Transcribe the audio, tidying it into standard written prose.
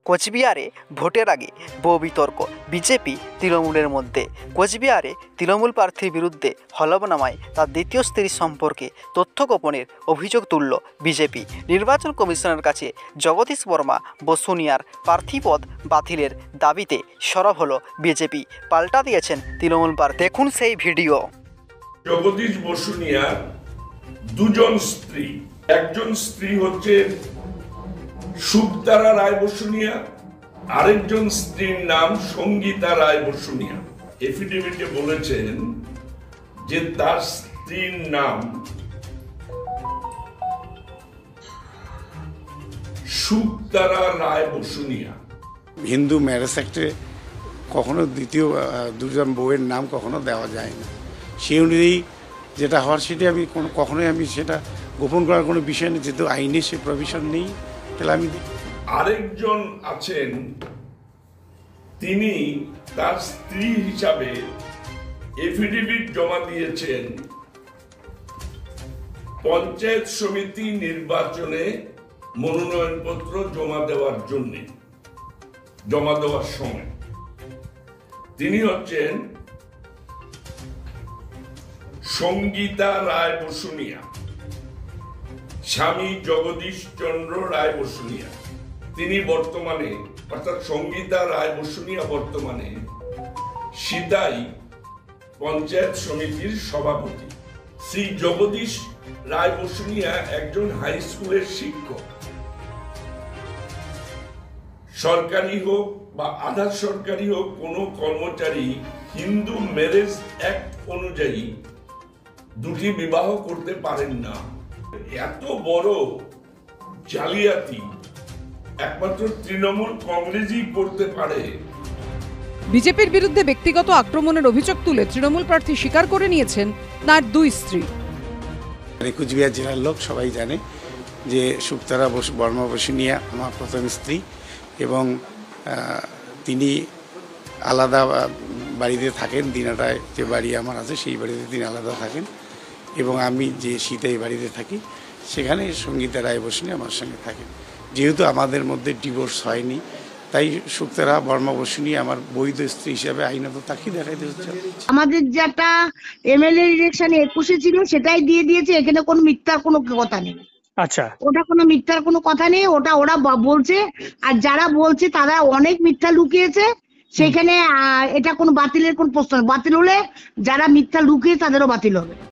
কোচবিহারে ভোটের আগে বহু বিতর্ক বিজেপি তৃণমূলের মধ্যে। কোচবিহারে তৃণমূল প্রার্থীর বিরুদ্ধে হলফনামায় তার দ্বিতীয় স্ত্রী সম্পর্কে তথ্য গোপনের অভিযোগ তুলল বিজেপি। নির্বাচন কমিশনের কাছে জগদীশ বর্মা বসুনিয়ার প্রার্থীপদ বাতিলের দাবিতে সরব হলো বিজেপি। পাল্টা দিয়েছেন তৃণমূল প্রার্থী। দেখুন সেই ভিডিও। জগদীশ বসুনিয়ার দুজন স্ত্রী, একজন স্ত্রী হচ্ছে সুখতারা রায় বসুনিয়া, আরেকজন স্ত্রীর নাম সঙ্গীতা রায় বসুনিয়া। এফিডেভিটে বলেছেন যে তার স্ত্রীর নাম সুখতারা রায় বসুনিয়া। হিন্দু ম্যারেজ অ্যাক্টে কখনো দ্বিতীয় দুজন বউয়ের নাম কখনো দেওয়া যায় না। সেই অনুযায়ী যেটা হওয়ার সেটা আমি কখনোই আমি সেটা গোপন করার কোনো বিষয় নেই, যেহেতু আইনে সে প্রভিশন নেই। তাহলে আমি আরেকজন আছেন, তিনি তার স্ত্রী হিসাবে এফিডেভিট জমা দিয়েছেন পঞ্চায়েত সমিতি নির্বাচনে মনোনয়নপত্র জমা দেওয়ার সময়। তিনি হচ্ছেন সঙ্গীতা রায় বসুনিয়া, স্বামী জগদীশ চন্দ্র রায় বসুনিয়া। তিনি বর্তমানে, অর্থাৎ সঙ্গীতা রায় বসুনিয়া বর্তমানে সিতাই পঞ্চায়েত সমিতির সভাপতি। শ্রী জগদীশ রায় বসুনিয়া একজন হাই স্কুলের শিক্ষক। সরকারি হোক বা আধা সরকারি হোক, কোনো কর্মচারী হিন্দু ম্যারেজ অ্যাক্ট অনুযায়ী দুটি বিবাহ করতে পারেন না। এত বড় জালিয়াতি একমাত্র তৃণমূল কংগ্রেসই করতে পারে। বিজেপির বিরুদ্ধে ব্যক্তিগত আক্রমণের অভিযোগ তুলে তৃণমূল প্রার্থী স্বীকার করে নিয়েছেন তার দুই স্ত্রী। কুচবিহার জেলার লোক সবাই জানে যে সুখতারা বর্মা বসুনিয়া আমার প্রথম স্ত্রী, এবং তিনি আলাদা বাড়িতে থাকেন। দিনাটায় যে বাড়ি আমার আছে সেই বাড়িতে তিনি আলাদা থাকেন, এবং আমি যে সিতাই বাড়িতে থাকি সেখানে সঙ্গীতা রায় বসুনিয়া আমার সঙ্গে থাকেন। যেহেতু আমাদের মধ্যে ডিভোর্স হয়নি, তাই সুখতারা বর্মা বসুনিয়া আমার বৈধ স্ত্রী হিসাবে আইনত তাকে দেখাইতে হচ্ছে। আমাদের যেটা এমএলএ ইলেকশনে 21-এ ছিল সেটাই দিয়ে দিয়েছে। এখানে কোনো মিথ্যার কোনো কথা নেই। আচ্ছা, ওটা কোনো মিথ্যার কোনো কথা নেই, ওটা ওরা বলছে। আর যারা বলছে তারা অনেক মিথ্যা লুকিয়েছে সেখানে। এটা কোনো বাতিলের কোন প্রশ্ন, বাতিল হলে যারা মিথ্যা লুকিয়ে তাদেরও বাতিল হবে।